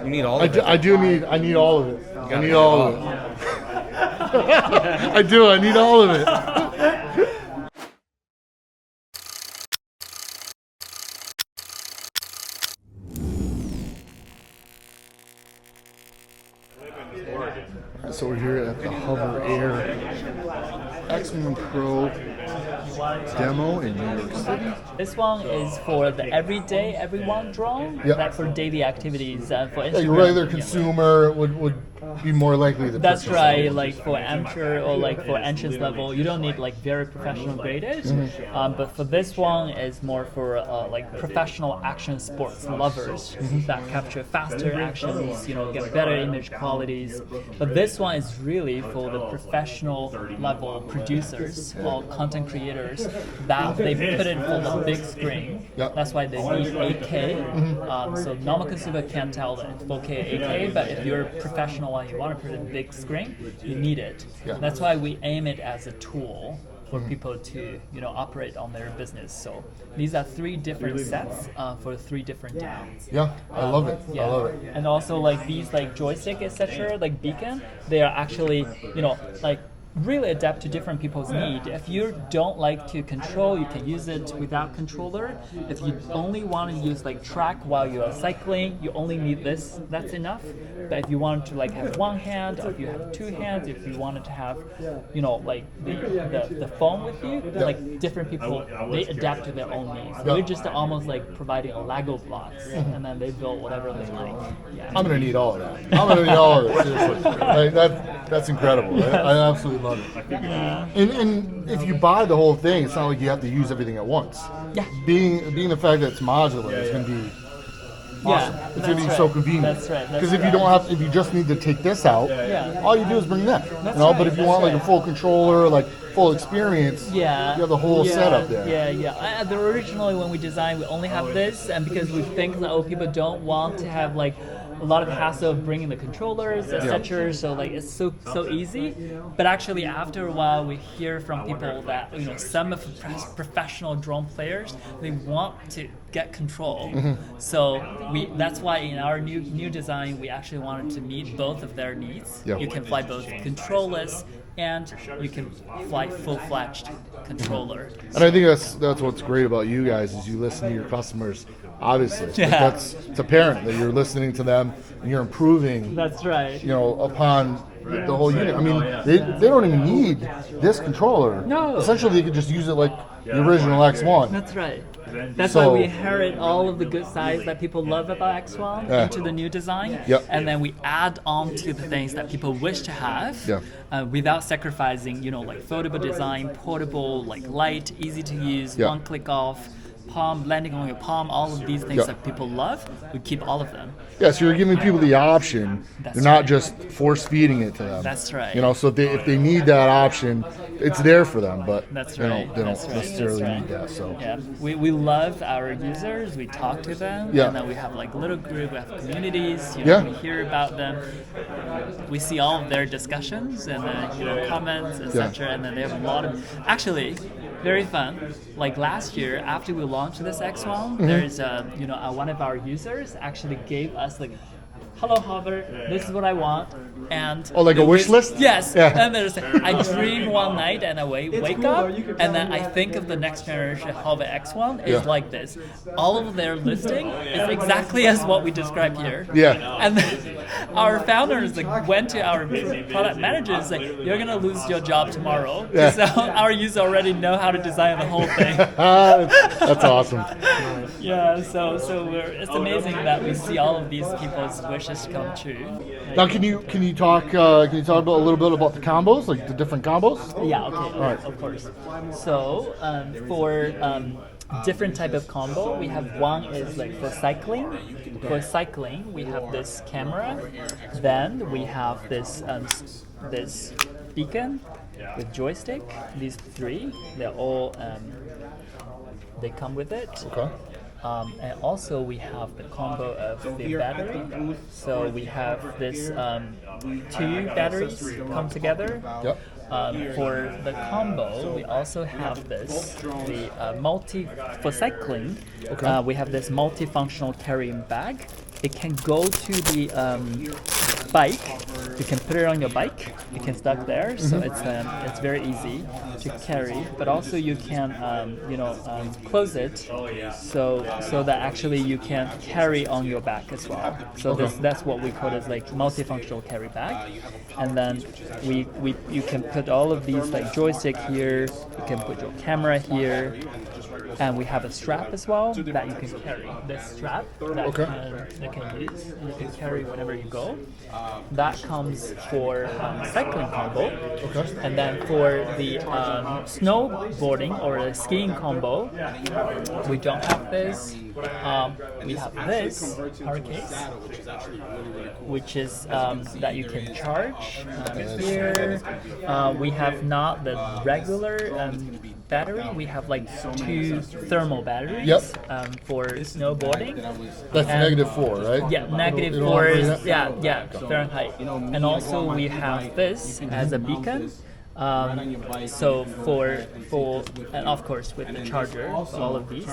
You need all of it. I need all of it. I need all of it. I need all of it. So we're here at the HoverAir X Pro demo in New York City. This one is for the everyday, everyone drone, like for daily activities. For Instagram, your regular consumer would be more likely to That's purchase right. it. Like for amateur or like for entrance level, you don't need like very professional graded. But for this one, it's more for like professional action sports lovers that capture faster actions, get better image qualities. But this one is really for the professional level producers or content creators that they put it for the big screen. That's why they need 8K. So normal consumer can't tell that it's 4K, 8K, but if you're a professional and you want to put a big screen, you need it. That's why we aim it as a tool for people to operate on their business. So these are 3 different sets for 3 different downs. I love it. I love it. And also like these like joystick, etc., like beacon, they are actually like really adapt to different people's need. If you don't like to control, you can use it without controller. If you only want to use like track while you are cycling, you only need this, that's enough. But if you want to like have one hand, or if you have 2 hands, if you wanted to have like the phone with you, like different people, they adapt to their own needs. We're just almost like providing a Lego blocks, and then they build whatever they like. I'm gonna need all of that. I'm gonna need all of it, seriously. Like, that's incredible. I absolutely love it. And if you buy the whole thing, it's not like you have to use everything at once. Being the fact that it's modular is going to be awesome. It's going to be so convenient. That's right. Because if you just need to take this out, all you do is bring that. But if you want like a full controller, like full experience, you have the whole setup there. Originally when we designed, we only have this, and because we think that people don't want to have like a lot of hassle of bringing the controllers, etc. So like it's so easy. But actually, after a while, we hear from people that some of the professional drone players, they want to get control. So that's why in our new design, we actually wanted to meet both of their needs. You can fly both controllers and you can fly full-fledged controller. And I think that's what's great about you guys is you listen to your customers. Obviously, it's apparent that you're listening to them and you're improving. That's right. Upon the whole unit. I mean, they don't even need this controller. No. Essentially, they could just use it like the original X1. That's right. That's why we inherit all of the good sides that people love about X1 into the new design, and then we add on to the things that people wish to have without sacrificing, like foldable design, portable, like light, easy to use, one click off, palm, landing on your palm, all of these things that people love, we keep all of them. So you're giving people the option. You're not just force feeding it to them. That's right. So if they need that option, it's there for them, but they don't necessarily need that. So we love our users. We talk to them, and then we have like little group, we have communities. We hear about them. We see all of their discussions and then comments, etc. And then they have a lot of actually. Very fun. Like last year, after we launched this X1, there's one of our users actually gave us like, "Hello Hover, this is what I want," and like a wish list. Yes. And there's I dream one night and I wake up, and then I think of the next generation Hover X1 is like this. All of their listing is exactly as what we described here. And then our founders went to our product managers like, "You're gonna lose your job tomorrow." So our users already know how to design the whole thing. That's awesome. So it's amazing that we see all of these people's wishes come true. Now, can you talk about a little bit about the combos, like the different combos? Okay. All right. Of course. So for different type of combo, we have one is like for cycling. For cycling, we have this camera. Then we have this this beacon with joystick. These 3, they're all they come with it. Okay. And also we have the combo of the battery. So we have this 2 batteries come together. For the combo, we also have this for cycling. We have this multifunctional carrying bag. it can go to the bike. You can put it on your bike. You can stuck there, so it's very easy to carry. But also you can close it, so that actually you can carry on your back as well. So that's what we call it, like multifunctional carry bag. And then you can put all of these like joystick here. You can put your camera here. And we have a strap as well that you can carry. This strap that can use, you can carry whenever you go. That comes for cycling combo. And then for the snowboarding or the skiing combo, we don't have this. We have this power case, which is that you can charge here. We have not the regular battery. We have like 2 thermal batteries for snowboarding. That's -4, right? Yeah, -4 is Fahrenheit. And also we have this as a beacon. So for and of course with the charger, all of these,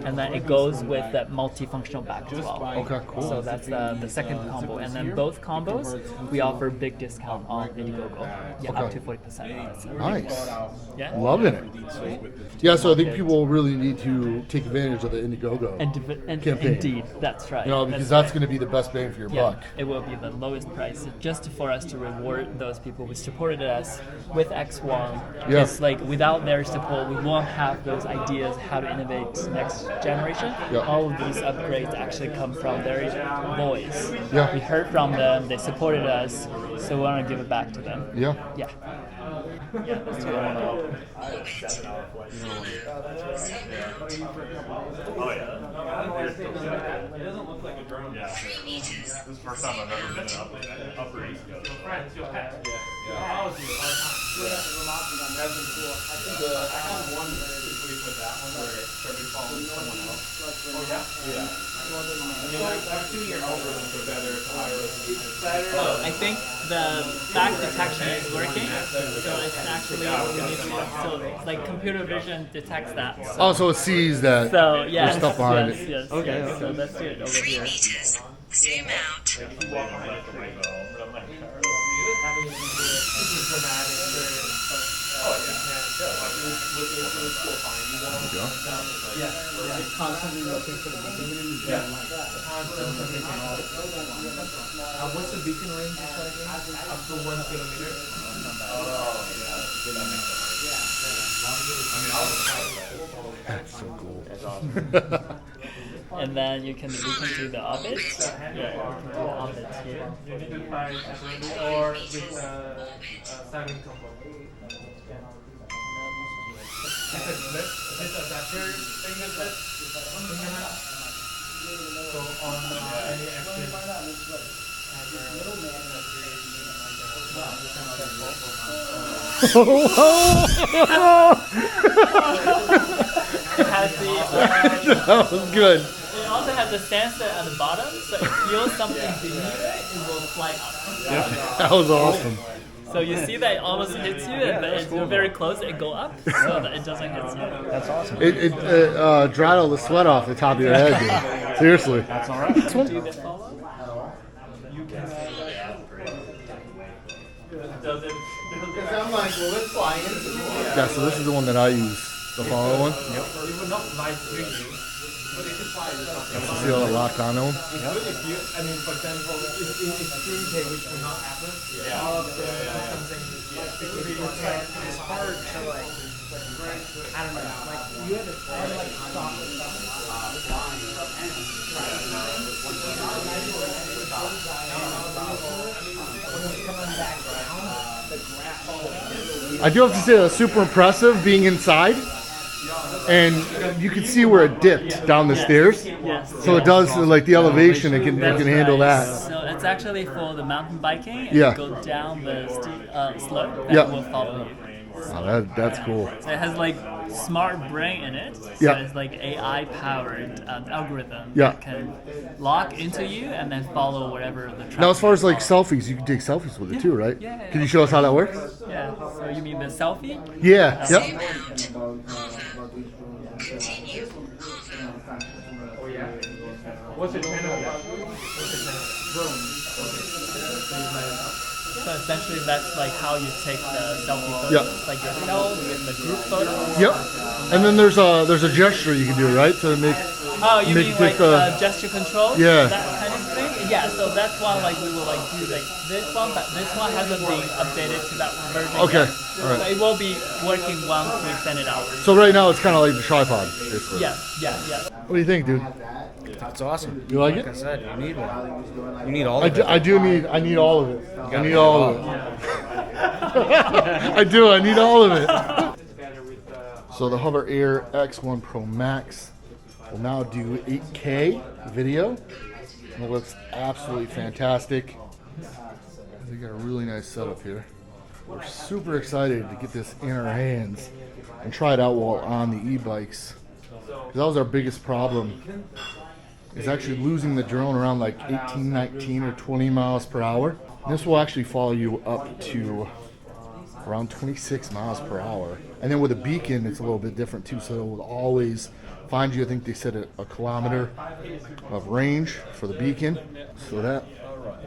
and then it goes with that multifunctional back as well. Okay, cool. So that's the second combo, and then both combos we offer big discount on Indiegogo, up to 40%. Nice. Yeah, Loving it. Yeah, so I think people really need to take advantage of the Indiegogo campaign. Indeed, that's right. Because that's going to be the best bang for your buck. It will be the lowest price, just for us to reward those people who supported us with X1. It's like without their support, we won't have those ideas how to innovate next generation. All of these upgrades actually come from their voice. We heard from them, they supported us, so we want to give it back to them. Yeah, that's what I want to. It doesn't look like a drone. This is the first time I've ever been in Upper East Coast. Friends, you'll have. I was here all the time. That's been cool. I have one situation with that one where it started following someone else. I mean, I've seen your algorithms are better to higher resolution. I think the back detection is working, so it's actually what we need to do. So it's like computer vision detects that. So it sees that there's stuff behind it. Yes. So let's do it over here. Zoom out. Constantly looking for the beacon. What's the beacon range you said again? Up to 1 kilometer. That's so cool. That's awesome. And then you can to the orbit. You can do the orbit here. You need to buy or with Simon combo. If it's lit, if it's adapter thing that's lit, in your hand. So on any That was good. It also has a sensor at the bottom, so if it feels something beneath it, it will fly up. That was awesome. So you see that it almost hits you, and then it's very close, it go up, so that it doesn't hit you. That's awesome. It dried all the sweat off the top of your head, dude. Seriously. That's all right. Do the follow? I'm like, well, let's fly into the Yeah, so this is the one that I use, the follow one. It would not fly to you, but it could fly to something. See all that locked onto them? If you, I mean, for example, if extreme day, which will not happen, all of the something, It's hard to like, I don't know, like you had to like stop I do have to say that's super impressive being inside. And you can see where it dipped down the stairs. Yes. So it does, like the elevation, it can handle that. So it's actually for the mountain biking, and Yeah. you go down the steep slope, and Yeah. it will follow you. Oh, that's cool. So it has like smart brain in it. So Yeah. it's like AI powered algorithm Yeah. that can lock into you and then follow whatever the traffic. Now, as far as like is. selfies, you can take selfies with it too, right? Yeah. Can you show us how that works? Yeah. So you mean the selfie? Yeah. Yep. what's the channel? So essentially, that's like how you take the selfie photos, Yeah. like yourself with the group photos. Yep. And then there's a gesture you can do, right, to make. Oh, you make mean take like gesture control? Yeah. That kind of thing? Yeah, so that's one like we will like do like this one, but this one hasn't been updated to that version Okay, yet. all right. So it will be working once we send it out. So right now it's kind of like the tripod, basically. Yeah. What do you think, dude? That's awesome. You like Like I it? said, you need one. You need all I of it. I need all of it. I need all of it. I need all of it. So the HoverAir X1 Pro Max will now do 8K video. And it looks absolutely fantastic. They got a really nice setup here. We're super excited to get this in our hands and try it out while on the e-bikes. Because that was our biggest problem, is actually losing the drone around like 18, 19, or 20 miles per hour. This will actually follow you up to around 26 miles per hour. And then with a beacon, it's a little bit different too. So it will always find you. I think they said a kilometer of range for the beacon. So that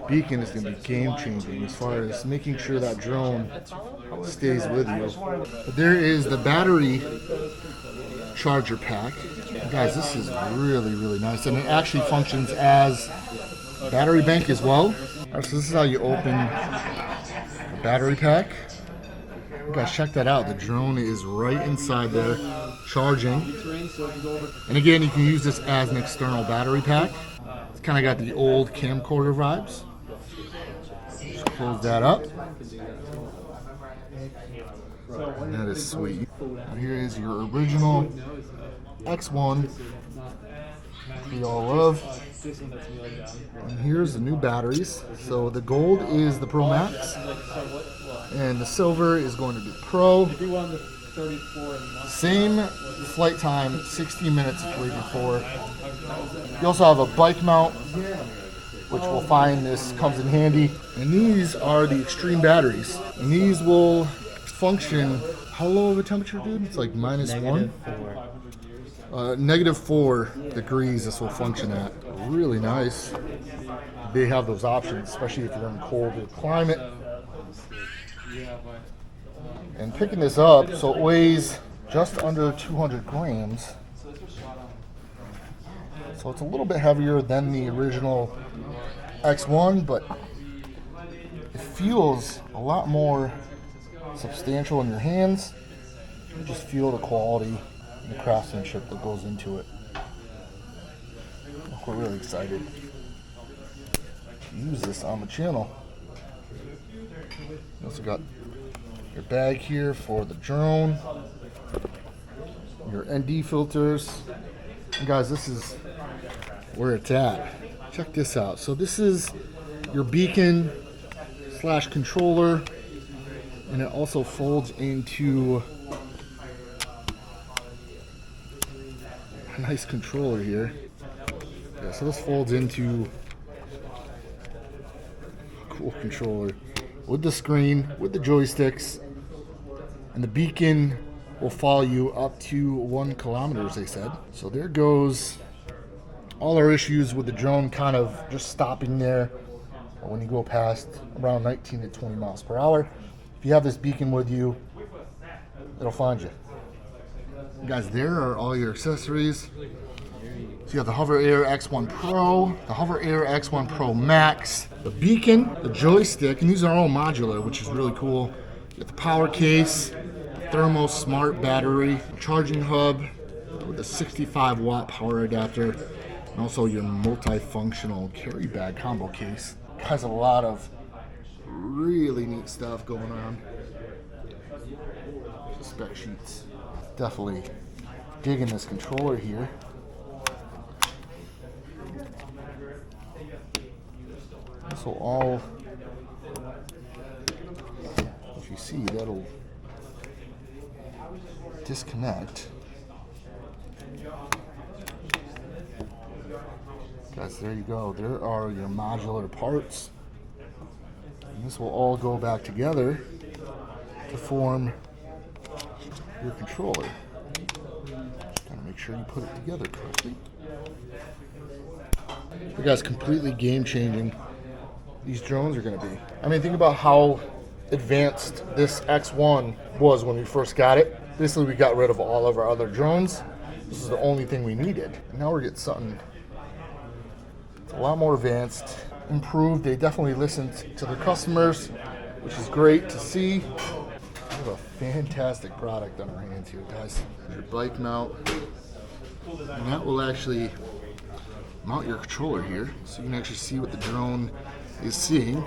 beacon is going to be game changing as far as making sure that drone stays with you. But there is the battery charger pack. Guys, this is really, really nice. And it actually functions as a battery bank as well. All right, so this is how you open the battery pack. You guys, check that out. The drone is right inside there, charging. And again, you can use this as an external battery pack. It's kind of got the old camcorder vibes. Just close that up. And that is sweet. And here is your original X1 we all love. And here's the new batteries. So the gold is the Pro Max, and the silver is going to be Pro. Same flight time, 60 minutes it's rated for. You also have a bike mount, which we'll find this comes in handy. And these are the extreme batteries. And these will function, how low of a temperature, dude? It's like -1? -4 degrees this will function at. Really nice. They have those options, especially if you're in a colder climate. And picking this up, so it weighs just under 200 grams. So it's a little bit heavier than the original X1, but it feels a lot more substantial in your hands. You just feel the quality and the craftsmanship that goes into it. We're really excited to use this on the channel. You also got your bag here for the drone, your ND filters. And guys, this is where it's at. Check this out. So this is your beacon / controller, and it also folds into a nice controller here. Yeah, so this folds into a cool controller with the screen, with the joysticks, and the beacon will follow you up to 1 kilometer, as they said. So there goes all our issues with the drone kind of just stopping there when you go past around 19 to 20 miles per hour. If you have this beacon with you, it'll find you. Guys, there are all your accessories. So you have the HoverAir X1 Pro, the HoverAir X1 Pro Max, the beacon, the joystick, and these are all modular, which is really cool. You have the power case, thermo smart battery, charging hub with a 65-watt power adapter, and also your multifunctional carry bag combo case. It has a lot of really neat stuff going on. Spec sheets. Definitely digging this controller here. This will all, if you see, that'll disconnect. Guys, there you go. There are your modular parts. And this will all go back together to form your controller. Gotta make sure you put it together correctly. You guys, completely game changing. these drones are going to be. I mean, think about how advanced this X1 was when we first got it. Basically, we got rid of all of our other drones. This is the only thing we needed. Now we're getting something a lot more advanced, improved. They definitely listened to their customers, which is great to see. We have a fantastic product on our hands here, guys. Your bike mount, and that will actually mount your controller here, so you can actually see what the drone is seeing.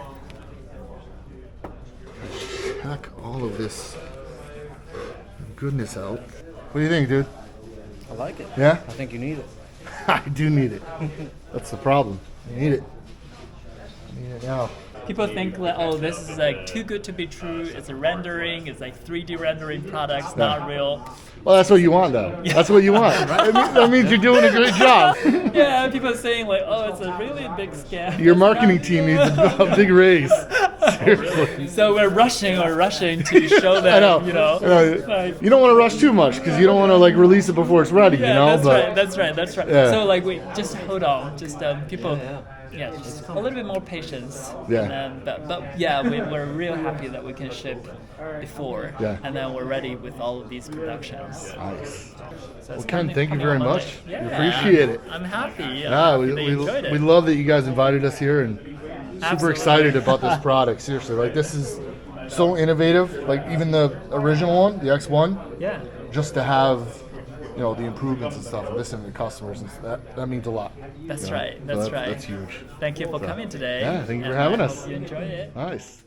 Check all of this goodness out. What do you think, dude? I like it. Yeah? I think you need it. I do need it. That's the problem. I need it. I need it now. People think that, oh, this is like too good to be true. It's a rendering. It's like 3D rendering products, not real. Well, that's what you want, though. That's what you want. That means you're doing a great job. Yeah, people are saying like, oh, it's a really big scam. Your marketing team needs a big raise. Seriously. So we're rushing to show them, I know. you know. You don't want to rush too much because you don't want to like release it before it's ready. Yeah, you know. That's right. Yeah. So like, we just hold on. Just people. Yeah, just a little bit more patience. Yeah. And then, but yeah, we're real happy that we can ship before. Yeah. And then we're ready with all of these productions. Nice. So Well, Ken, thank you coming very on much. Monday. Yeah, We appreciate it. I'm happy. Yeah, we enjoyed it. love that you guys invited us here and super Absolutely. excited about this product. Seriously, like this is so innovative. Like even the original one, the X1, Yeah. just to have the improvements and stuff, and listening to customers, and that means a lot. That's you know? right. So That's right. That's huge. Thank you for coming today. Yeah, thank you for and having I us. hope you enjoy it. Nice.